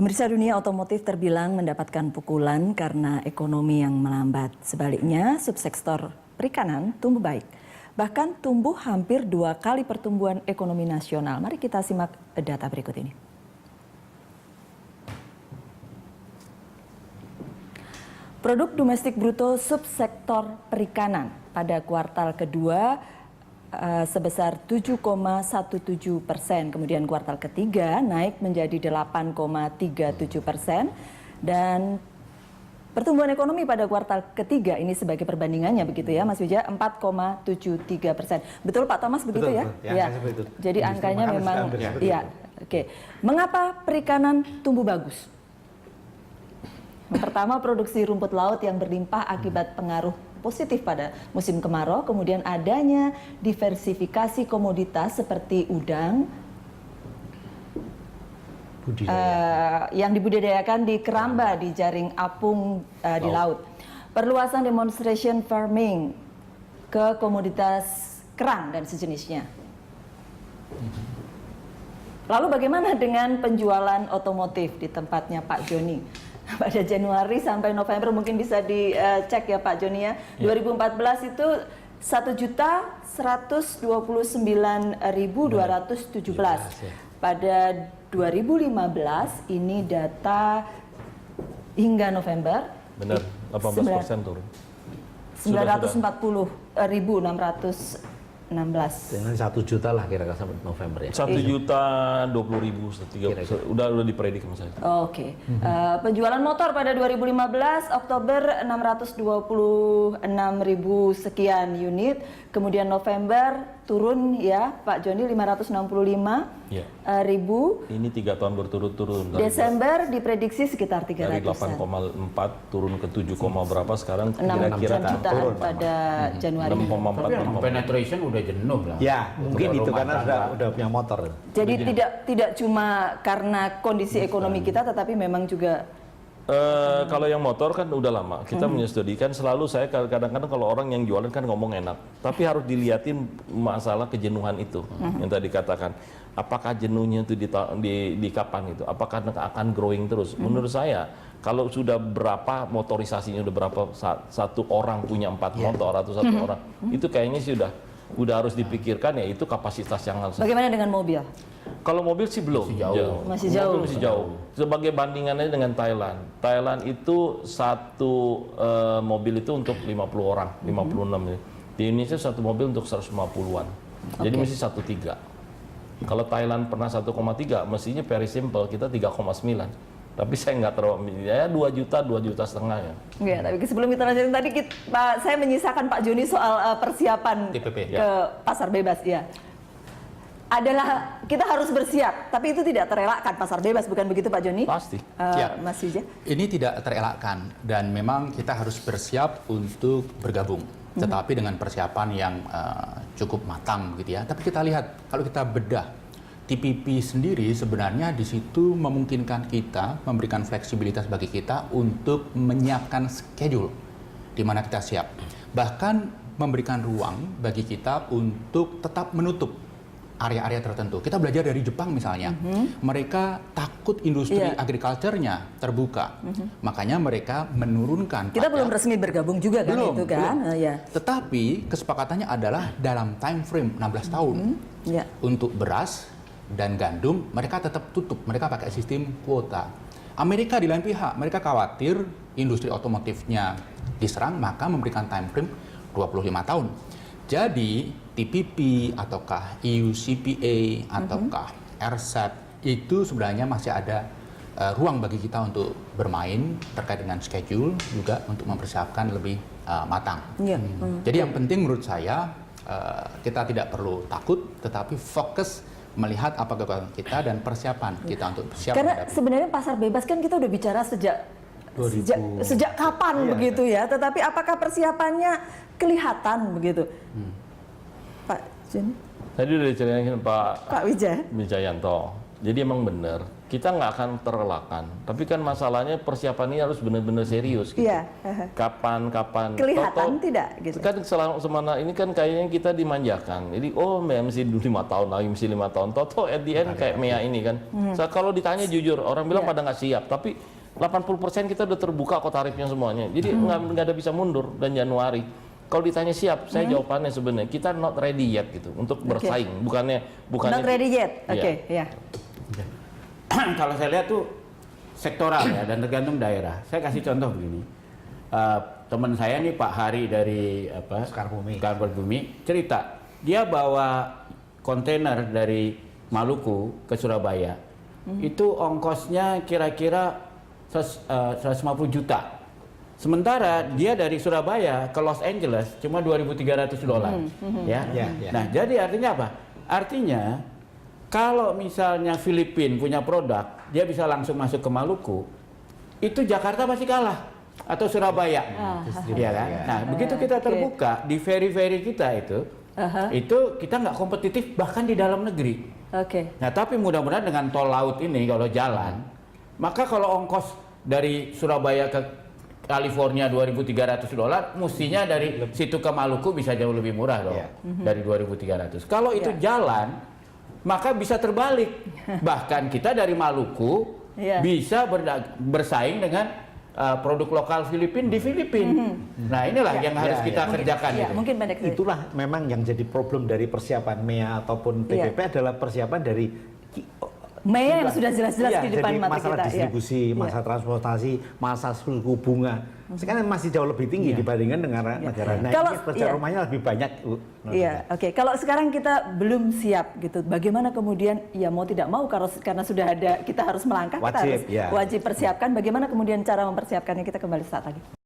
Pemirsa, dunia otomotif terbilang mendapatkan pukulan karena ekonomi yang melambat. Sebaliknya, subsektor perikanan tumbuh baik. Bahkan tumbuh hampir 2 kali pertumbuhan ekonomi nasional. Mari kita simak data berikut ini. Produk domestik bruto subsektor perikanan pada kuartal kedua sebesar 7,17%, kemudian kuartal ketiga naik menjadi 8,37%, dan pertumbuhan ekonomi pada kuartal ketiga ini sebagai perbandingannya begitu ya Mas Wija, 4,73%. Betul Pak Thomas begitu betul, ya? Betul. Ya. Jadi angkanya memang ya. Oke. Mengapa perikanan tumbuh bagus? Yang pertama, produksi rumput laut yang berlimpah akibat pengaruh positif pada musim kemarau, kemudian adanya diversifikasi komoditas seperti udang yang dibudidayakan di keramba, di jaring apung di laut. Perluasan demonstration farming ke komoditas kerang dan sejenisnya. Lalu bagaimana dengan penjualan otomotif di tempatnya Pak Joni? Pada Januari sampai November mungkin bisa dicek ya Pak Joni ya. 2014 itu 1.129.217. Pada 2015 ini data hingga November. Benar, 18% turun. 940.616. Dengan 1 juta lah kira-kira sampai November ya. 1.020.000, udah dipredik sama saya. Oke. Penjualan motor pada 2015 Oktober 626.000 sekian unit, kemudian November turun ya Pak Joni 565.000. Ini 3 tahun berturut-turut. Desember diprediksi sekitar 300-an. Dari 8,4 turun ke 7, berapa sekarang? 6 jutaan turun pada Januari. 6,4. Penetration udah jenuh lah. Ya, mungkin itu karena udah punya motor. Jadi tidak cuma karena kondisi ekonomi kita, tetapi memang juga kalau yang motor kan udah lama kita menyetujui, selalu saya kadang-kadang kalau orang yang jualan kan ngomong enak, tapi harus dilihatin masalah kejenuhan itu yang tadi katakan. Apakah jenuhnya itu di kapan itu? Apakah akan growing terus? Menurut saya kalau sudah berapa motorisasinya, udah berapa satu orang punya 4 motor atau satu orang, itu kayaknya sih udah harus dipikirkan ya, itu kapasitas yang harus. Bagaimana dengan mobil? Kalau mobil sih belum, masih jauh. Masih jauh. Sebagai bandingannya dengan Thailand. Thailand itu satu mobil itu untuk 50 orang, 56. Di Indonesia satu mobil untuk 150-an. Jadi mesti 1,3. Kalau Thailand pernah 1,3, mestinya very simple, kita 3,9. Tapi saya nggak terlalu, ya 2 juta setengah ya. Iya, tapi sebelum kita lanjutin tadi, saya menyisakan Pak Joni soal persiapan TPP, ke pasar bebas, ya. Adalah kita harus bersiap, tapi itu tidak terelakkan pasar bebas, bukan begitu Pak Joni? Pasti. Mas Wija? Ini tidak terelakkan dan memang kita harus bersiap untuk bergabung. Tetapi dengan persiapan yang cukup matang gitu ya. Tapi kita lihat, kalau kita bedah, TPP sendiri sebenarnya di situ memungkinkan kita, memberikan fleksibilitas bagi kita untuk menyiapkan schedule di mana kita siap. Bahkan memberikan ruang bagi kita untuk tetap menutup area-area tertentu. Kita belajar dari Jepang misalnya, mereka takut industri agriculture-nya terbuka, makanya mereka menurunkan kita pajak. belum resmi bergabung juga kan itu kan? Belum. Tetapi kesepakatannya adalah dalam time frame 16 tahun untuk beras dan gandum mereka tetap tutup, mereka pakai sistem kuota. Amerika di lain pihak, mereka khawatir industri otomotifnya diserang, maka memberikan time frame 25 tahun. Jadi TPP ataukah EU CPA ataukah RCEP itu sebenarnya masih ada ruang bagi kita untuk bermain terkait dengan schedule, juga untuk mempersiapkan lebih matang. Jadi yang penting menurut saya kita tidak perlu takut, tetapi fokus melihat apa kekuatan kita dan persiapan kita untuk siap. Karena sebenarnya pasar bebas kan kita udah bicara sejak kapan begitu ya, tetapi apakah persiapannya kelihatan begitu? Pak Joni? Tadi udah diceritain Pak Wijayanto. Jadi emang benar, kita nggak akan terelakkan. Tapi kan masalahnya persiapan ini harus benar-benar serius. Gitu. Iya. Kapan? Kelihatan tidak gitu. Kan semana ini kan kayaknya kita dimanjakan. Jadi mesti 5 tahun lagi, mesti 5 tahun. Toto at the end kayak Mea ini kan. So, kalau ditanya jujur, orang bilang pada nggak siap. Tapi 80% kita udah terbuka kok tarifnya semuanya. Jadi nggak ada bisa mundur dan Januari. Kalau ditanya siap, saya jawabannya sebenarnya kita not ready yet gitu untuk bersaing. Bukannya not ready yet. Oke, ya. Kalau saya lihat tuh sektoral ya dan tergantung daerah. Saya kasih contoh begini. Teman saya nih Pak Hari dari Sukarbumi cerita, dia bawa kontainer dari Maluku ke Surabaya. Itu ongkosnya kira-kira 150 juta. Sementara dia dari Surabaya ke Los Angeles cuma $2.300. Ya. Nah, jadi artinya apa? Artinya kalau misalnya Filipina punya produk, dia bisa langsung masuk ke Maluku, itu Jakarta pasti kalah atau Surabaya, ya kan? Nah, begitu kita terbuka di ferry-ferry kita itu kita nggak kompetitif bahkan di dalam negeri. Nah, tapi mudah-mudahan dengan tol laut ini kalau jalan, maka kalau ongkos dari Surabaya ke California $2.300, mestinya dari situ ke Maluku bisa jauh lebih murah dong, dari 2.300. Kalau itu jalan, maka bisa terbalik. Bahkan kita dari Maluku bisa bersaing dengan produk lokal Filipina di Filipina. Nah, inilah yang harus kita kerjakan. Mungkin itulah memang yang jadi problem dari persiapan MEA ataupun TPP adalah persiapan dari MEA yang sudah jelas-jelas di depan mata masalah kita. Distribusi, masalah transportasi, masalah suku bunga. Sekarang masih jauh lebih tinggi dibandingkan dengan negara. Nah, kalau kerja rumahnya lebih banyak. Kalau sekarang kita belum siap gitu, bagaimana kemudian mau tidak mau karena sudah ada, kita harus melangkah, kita harus wajib persiapkan. Bagaimana kemudian cara mempersiapkannya, kita kembali saat lagi.